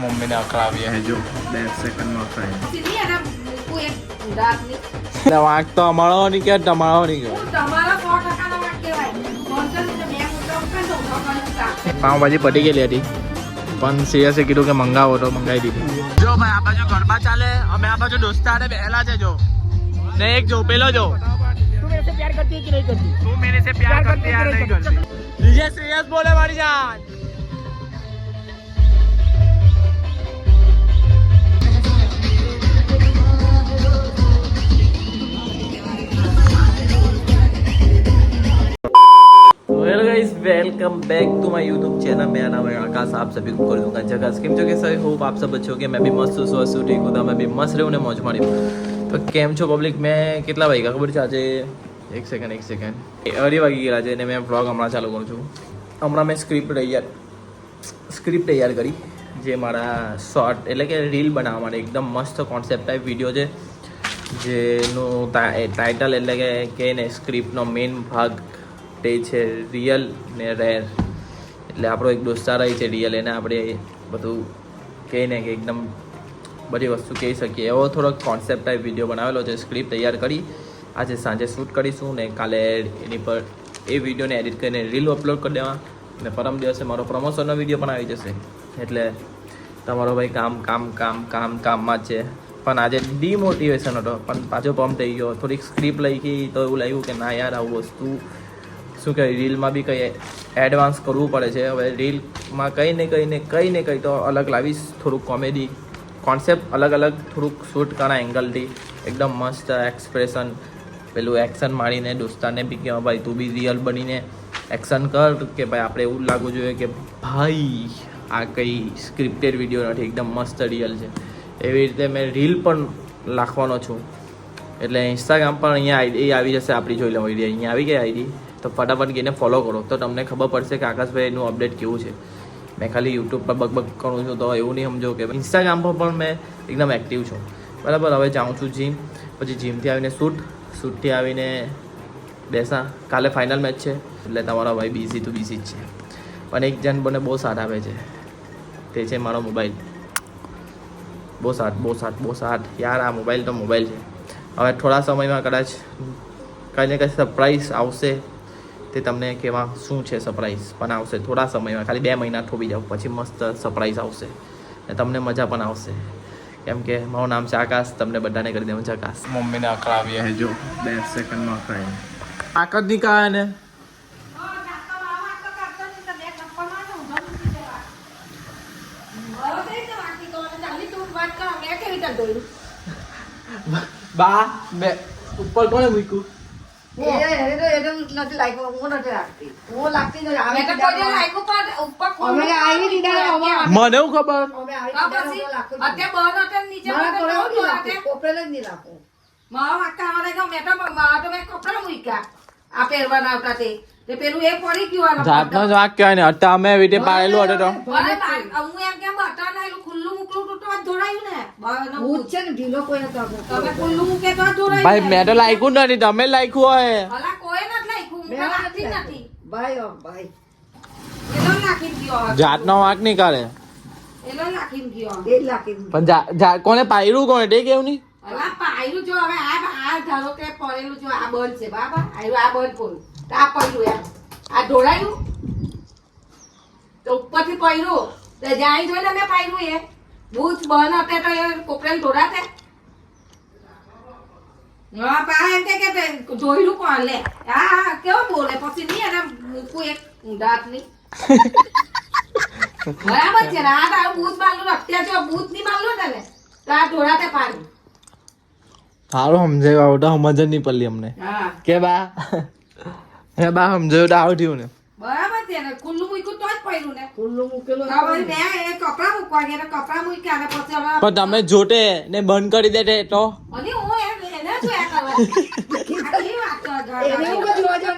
Mummy ने अकड़ावी है जो 2 सेकंड में अकड़ाई वाक तो अमारो नहीं क्या टमारो नहीं क्या पाव भाजी पटी गई थी पण सीरियस कीधु के मंगावो तो मंगाई दी जो भाई आ बाजू गरबा चाले अमे आ बाजू दोस्तारे बेला छे जो ने एक जो पेलो जो तू मेरे से प्यार करती है कि नहीं करती तू मेरे से प्यार करती है नहीं करती डीजे सीरियस बोले मारी जान welcome back to my YouTube channel. मेरा नाम है आकाश, आप सभी को कर दूंगा जगह केम छो के सही होप आप सब अच्छे होगे। मैं भी मस्त हूँ, स्वस्थ हूँ, ठीक हूँ। मैं भी मस्त रहूँ ने मौज मारी तो केम छो पब्लिक। मैं કેટલા વાગ્યા ખબર છે આજે? એક સેકન્ડ 2 વાગી ગયેલા છે ને મેં વ્લોગ હમણાં ચાલુ કરું છું। હમણાં મેં સ્ક્રિપ્ટ તૈયાર કરી જે મારા શોર્ટ એટલે કે રીલ બનાવવા માટે એકદમ મસ્ત કોન્સેપ્ટ ટાઈપ વિડીયો છે જેનું ટાઇટલ એટલે કે ને સ્ક્રિપ્ટનો મેઇન ભાગ તે છે રિયલ ને રેર। એટલે આપણો એક દોસ્તાર રહી છે રિયલ, એને આપણે બધું કહીને કે એકદમ બધી વસ્તુ કહી શકીએ એવો થોડોક કોન્સેપ્ટ ટાઈપ વિડીયો બનાવેલો છે। સ્ક્રિપ્ટ તૈયાર કરી આજે સાંજે શૂટ કરીશું ને કાલે એની પર એ વિડીયોને એડિટ કરીને રીલ અપલોડ કરી દેવા ને પરમ દિવસે મારો પ્રમોશનનો વિડીયો પણ આવી જશે। એટલે તમારો ભાઈ કામમાં જ છે। પણ આજે ડિમોટિવેશન હતો પણ પાછો પંપ થઈ ગયો। થોડીક સ્ક્રિપ્ટ લખી તો એવું લાગ્યું કે ના યાર આવું વસ્તુ શું કહે રીલમાં બી કંઈ એડવાન્સ કરવું પડે છે। હવે રીલમાં કંઈ ને કંઈ તો અલગ લાવીશ। થોડુંક કોમેડી કોન્સેપ્ટ અલગ થોડુંક શૂટ કરા એંગલથી એકદમ મસ્ત એક્સપ્રેશન પેલું એક્શન મારીને દોસ્તારને બી કે ભાઈ તું બી રિયલ બનીને એક્શન કર કે ભાઈ આપણે એવું લાગવું જોઈએ કે ભાઈ આ કંઈ સ્ક્રિપ્ટેડ વિડીયો નથી, એકદમ મસ્ત રિયલ છે। એવી રીતે મેં રીલ પણ લખવાનો છું। એટલે ઇન્સ્ટાગ્રામ પર અહીંયા આઈડી આવી જશે આપણી, જોઈ લો આઈડી અહીંયા આવી ગઈ આઈડી તો ફટાફટ ગઈને ફોલો કરો તો તમને ખબર પડશે કે આકાશભાઈનું અપડેટ કેવું છે। મેં ખાલી યુટ્યુબ પર બગ કરું છું તો એવું નહીં સમજો કે ઇન્સ્ટાગ્રામ પર પણ મેં એકદમ એક્ટિવ છું બરાબર। હવે જાઉં છું જીમ, પછી જીમથી આવીને શૂટથી આવીને બેસા કાલે ફાઇનલ મેચ છે એટલે તમારો ભાઈ બિઝી જ છે। પણ એક જણ મને બહુ સાથ આપે છે તે છે મારો મોબાઈલ। બહુ સાથ યાર, આ મોબાઈલ તો મોબાઈલ છે। હવે થોડા સમયમાં કદાચ કંઈ ને કંઈ સરપ્રાઈઝ આવશે તે તમને કહેવા શું છે સરપ્રાઈઝ પણ આવશે થોડા સમયમાં, ખાલી 2 મહિના થોભી જાવ પછી મસ્ત સરપ્રાઈઝ આવશે ને તમને મજા પણ આવશે કેમ કે મારું નામ છે આકાશ, તમને બધાને કરી દેવું છે આકાશ। મમ્મીને અકળાવી है जो 2 સેકન્ડમાં અકળાય આકાશ નીકળે ને બા મેં ઉપર કોને મૂક્યું? મને ખબર જાતનો વાક કહેવાય ને અત્યારે અમે એવી રીતે પાડેલું હતું તો ભાઈ મેં તો લાયકું નથી, તમે લાયકું હોય જાતનો વાંક નહીં કાઢે પણ કોને પાયરું કોને તે કેવું નહીં પાયરું જો હવે આ ધારો કે પડેલું જો આ બંધ છે બરાબર, આ બંધ પોલું આ પડ્યું એમ આ ઢોળાયું તો ઉપરથી પડ્યું તો જાય જોઈને મેં પાયરું એ ભૂત બંધ હતે તો એ કોપરેલ ઢોળાતે હા પા એમ કે જોઈલું કોણ લે હા કેવો બોલે પછી નહીં એને મૂકું એક ઊંડાત નહીં બરાબર છે ને આ તારું ભૂત બાંધલું અત્યારે જો ભૂત નહીં બાંધલું ને તો આ ઢોળાતે પાડ્યું સારું સમજાયું તો સમજ જ નહીં પડલી અમને કે બા સમજાયું તો આવું થયું ને બરાબર છે ને ખુલ્લું મૂક્યું તો જ પડ્યું ને ખુલ્લું મૂકેલું હવે મેં એ કપડા મૂકવા ગયા કપડા મૂક્યા અને પછી હવે પણ તમે જોટે ને બંધ કરી દેતે તો અને હું એને જોયા કરવા આટલી વાત તો એને હું જોવા જો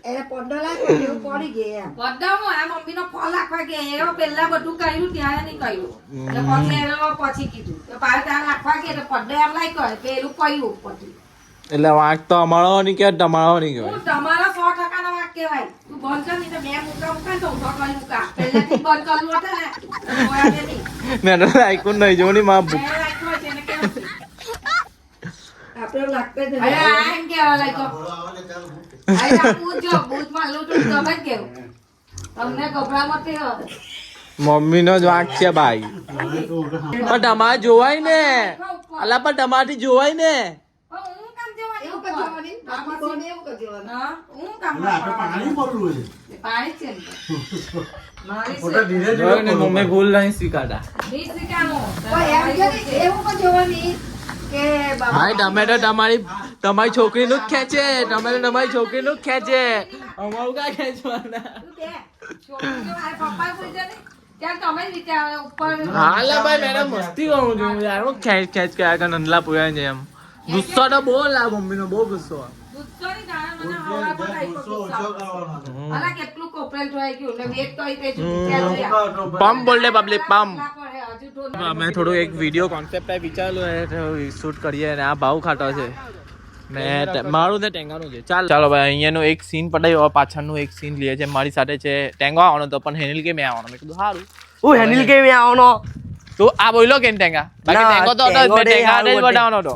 એને પડલા એવું પડી ગયા પડદામાં આ મમ્મીનો ફોન રાખવા ગયા એ પહેલા બધું કર્યું ત્યાં નહીં કર્યું પછી કીધું પાર ત્યાં રાખવા ગયા પડદા એમ લાઈ કરે પેલું પડ્યું પછી એટલે વાંક તો અમારો નહીં કે તમારો નહીં કહેવાય તમારો 100% વાંક કહેવાય તું બંધ કર નહીં તો બે મુકા મુકા ને તો ઊંધો કરી મુકા પહેલાથી બંધ કરવું હતું ને તો મોડા બે નહીં મેં આઈકોન નહીં જોની માં બે રાખ્યો છે એને કેવું છે આપણે લાગતે જ અરે આ એમ કેવા લાગ્યો અરે આ પૂછજો બૂટ માં લો તો તમે જ કેવું તમને ગભરામણ તે મમ્મી નો જ વાંક છે ભાઈ પણ તમારે જોવાય ને અલા પણ તમારાથી જોવાય ને હું કામ જવાની એવું કરવાની બાપા કોને એવું કરવાનું હા હું કામ પાણી પડલું છે પાણી છે ને મારી ફોટા ધીરે જોયો ને મમ્મી ભૂલ નહીં સ્વીકારતા બીજ શીખાનો એવું પણ જોવાની કે બાબા ભાઈ તમે તો તમારી છોકરીનું જ ખેંચે તમે તો તમારી છોકરીનું જ ખેંચે અમારું ક્યાં ખેંચવાના તું કે છોકરીઓ આ પપ્પા પૂછે ને ત્યાં તમે જ વિચાર ઉપર હાલા ભાઈ મેડમ મસ્તી કરું છું યાર હું ખેંચ કર્યા કે નંદલા પૂરા છે એમ ગુસ્સો તો બહુ લા મમ્મીનો બહુ ગુસ્સો ગુસ્સો ની જાણે મને હવા પર આપ્યો ગુસ્સો અલા કેટલું કોપરેલ થઈ ગયું ને વેટ તો તે વિચાર પંપ બોલ દે પબ્લિક પંપ હજુ તો અમે થોડું એક વિડીયો કોન્સેપ્ટ ટાઈપ વિચારેલું શૂટ કરીએ ને આ ભાવ ખાટો છે મેં મારું ને ટેંગાનું છે ચાલો ભાઈ અહીંયાનું એક સીન પડાવ્યો પાછળનું એક સીન લે છે મારી સાથે છે ટેંગો આવવાનો તો પણ હેનિલ કે મેં આવવાનો મેં કીધું સારું હું હેન્ડલ કેમ આવવાનો તો આ બોલ્યો કે ટેંગા બાકી ના, ટેંગો તો ટેંગો રે ટેંગા જ હારું બતાવવાનો હતો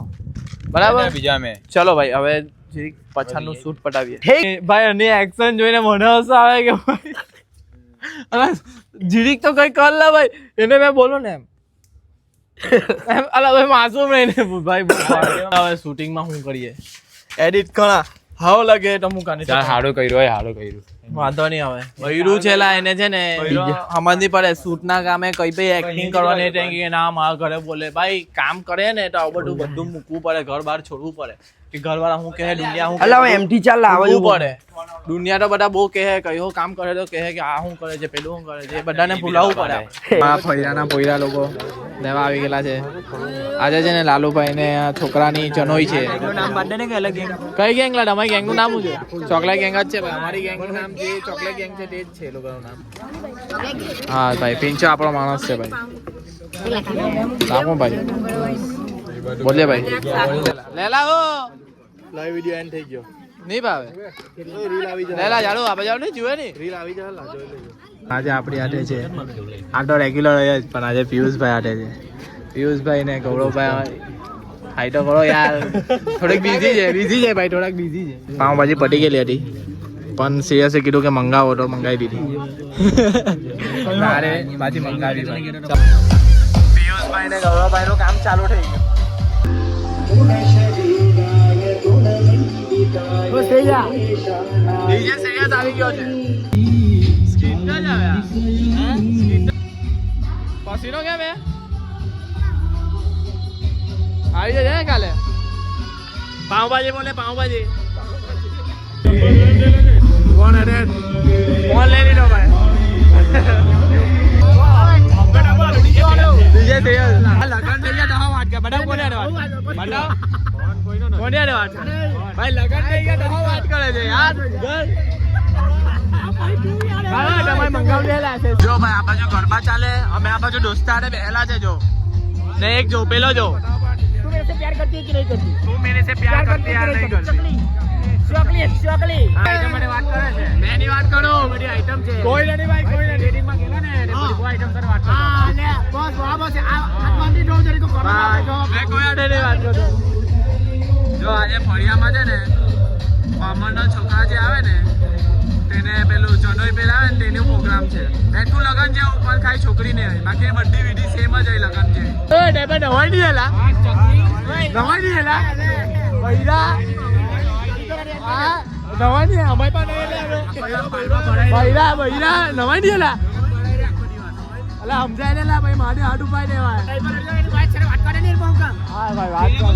બરાબર બીજા મેં ચલો ભાઈ હવે જીરીક પાછળનું શૂટ પટાવીએ ભાઈ અને એક્શન જોઈને મને હસો આવે કે ભાઈ અલા જીરીક તો કઈ કર લે ભાઈ એને મેં બોલો ને એમ અલા ભાઈ માસૂમ રહીને ભાઈ હવે શૂટિંગમાં શું કરીએ એડિટ કણા હાવ લાગે તો હું કાને હારું કર્યું વાંધો નહીં હવે બૈરું છે લા એને છે ને સમજ નહીં પડે શૂટ ના કામે કઈ ભાઈ એક્ટિંગ કરવાની એટલે કે ના મારા ઘરે બોલે ભાઈ કામ કરે ને તો આવું બધું મૂકવું પડે ઘર બહાર છોડવું પડે કે ઘરવાળા હું કહે દુનિયા હું અલા હવે એમથી ચાલ આવે મૂકવું પડે દુનિયા તો બધા બહુ કહે કયો કામ કરે તો કહે કે આ શું કરે છે પેલું શું કરે છે એ બધાને ભૂલાવવું પડે આ ફૈરાના પોયરા લોકો લેવા આવી ગયેલા છે આજે છે ને લાલુભાઈ ને છોકરાની જનોઈ છે કઈ ગેંગ લા તમારી ગેંગ નું નામ શું છે ચોકલેટ ગેંગ જ છે ભાઈ અમારી ગેંગ નું નામ જે ચોકલેટ ગેંગ છે તે જ છે એ લોકોનું નામ હા ભાઈ પિંચો આપણો માણસ છે ભાઈ રાખો ભાઈ બોલે ભાઈ લેલા હો લાઈવ વિડિયો એન્ડ થઈ ગયો નહીં ભાવે લેલા જાડો આપણે જાવ નહીં જુએ નહીં રીલ આવી જાય આજે આપણી આટે છે આ તો રેગ્યુલર હોય જ પણ આજે પિયુષભાઈ આટે છે પિયુષભાઈ ને ગૌરવભાઈ હાઈ તો કરો યાર થોડીક બિઝી છે ભાઈ થોડાક બિઝી છે પાઉંભાજી પટી ગયેલી હતી પણ સિરિયસે કીધું કે મંગાવો તો મંગાવી દીધી મારે પાછી મંગાવી પિયુષભાઈ ને ગૌરવભાઈ નું કામ ચાલુ થઈ ગયું ડીજે સિરિયસ આવી ગયો છે સ્કીન જ આવ્યા પસીનો કેમ હે આવી જશે ને કાલે પાઉંભાજી બોલે પાઉંભાજી ફોન લઈ લીધો ભાઈ ડીજે સિરિયસ લગન થઈ ગયા તો વાત કે બધા કોને વાત કોને વાત ભાઈ લગન થઈ ગયા તો વાત કરે છે યાર જો ભાઈ આ બાજુ ગરબા ચાલે અમે આ બાજુ દોસ્તારે બેહેલા છે જો ને એક જો પેલો જો તું मेरे से प्यार करती है कि नहीं करती તું મેરે સે પ્યાર કરતી યાર નહીં કરતી ચોકલી આઈટમ મને વાત કરે છે મેં ની વાત કરું બધી આઈટમ છે કોઈ નથી ભાઈ કોઈ નથી રેડિંગ માં ગયેલા ને બધી કોઈ આઈટમ સર વાત કરો હા લે બસ બસ આ મંદી જો જરી કો કરો મેં કોઈ આડે નહીં વાત કરતો જો આજે ફળિયામાં છે ને અમરનો છોકરા જે આવે ને તેને પેલું જનોઈ પેલા આવે ને તેનું પ્રોગ્રામ છે એટલું લગન છે ઉપર ખાલી છોકરી ને હોય બાકી બધી વિધિ સેમ જ હોય લગન છે નવાઈ નહીં હેલા નવાઈ નહીં હેલા ભૈરા નવાઈ નહીં અમારી પાસે ભૈરા નવાઈ નહીં હેલા અલા સમજાય ને લા ભાઈ મારે હાથ ઉપાય દેવાય હા ભાઈ વાત કરો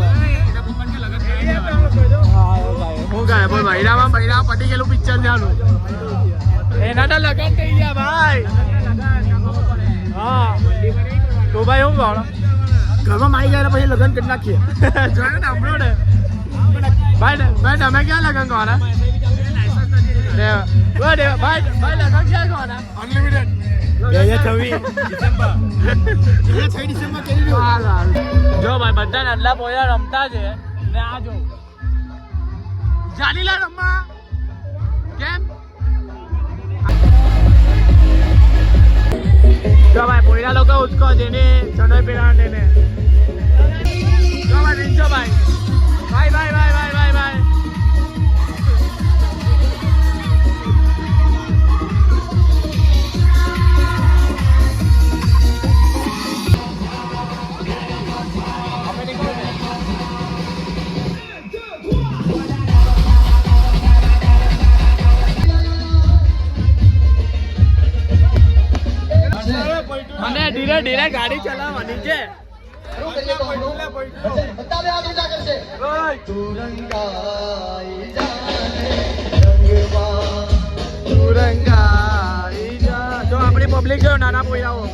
હું ગાય બોલ ભૈરામાં પટી ગયેલું પિક્ચર ચાલુ એના તો લગન થઈ ગયા ભાઈ હા તો ભાઈ હું ગાણો ઘરમાં મારી જાય પછી લગન કરી નાખીએ જોયું ને હમણાં ને ભાઈ તમે ક્યાં લગન કોના ભાઈ લગન ક્યાં કોના અનલિમિટેડ 2026 ડિસેમ્બર કરી જો ભાઈ બધા નાટલા પોયા રમતા છે ને આ જો જાનીલા રમવા કેમ જેને ચડોય પેલા તેને જો ભાઈ વિંચો ભાઈ ભાઈ મને ધીરે ધીરે ગાડી ચલાવવાની છે જો આપણી પબ્લિક જો નાના પોયાઓ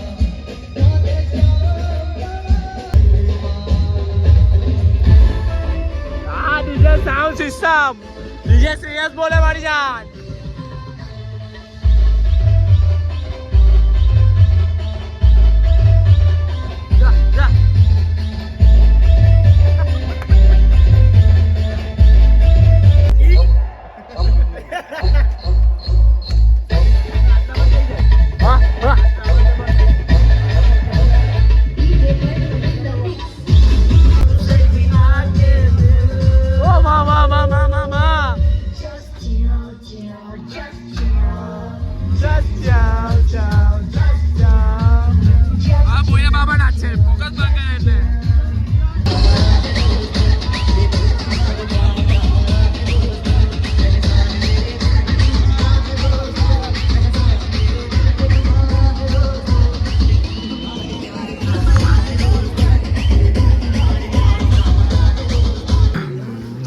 આ DJ sound system DJ Shreyas બોલે મારી જાન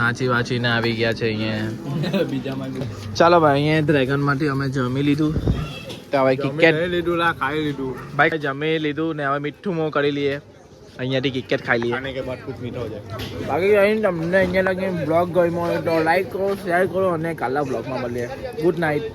નાચી વાંચીને આવી ગયા છે અહીંયા ચાલો ભાઈ અહીંયા ડ્રેગન માંથી અમે જમી લીધું તો હવે કિકેટ લીધું લા ખાઈ લીધું ભાઈ જમી લીધું ને હવે મીઠું મોં કરી લઈએ અહીંયાથી કિકેટ ખાઈ લઈએ ખાने के बाद कुछ मीठा हो जाएगा બાકી અહીં તમને અહીંયા લગી બ્લોગ ગમ્યો હોય તો લાઈક કરો શેર કરો અને કાલના બ્લોગમાં મળીએ ગુડ નાઇટ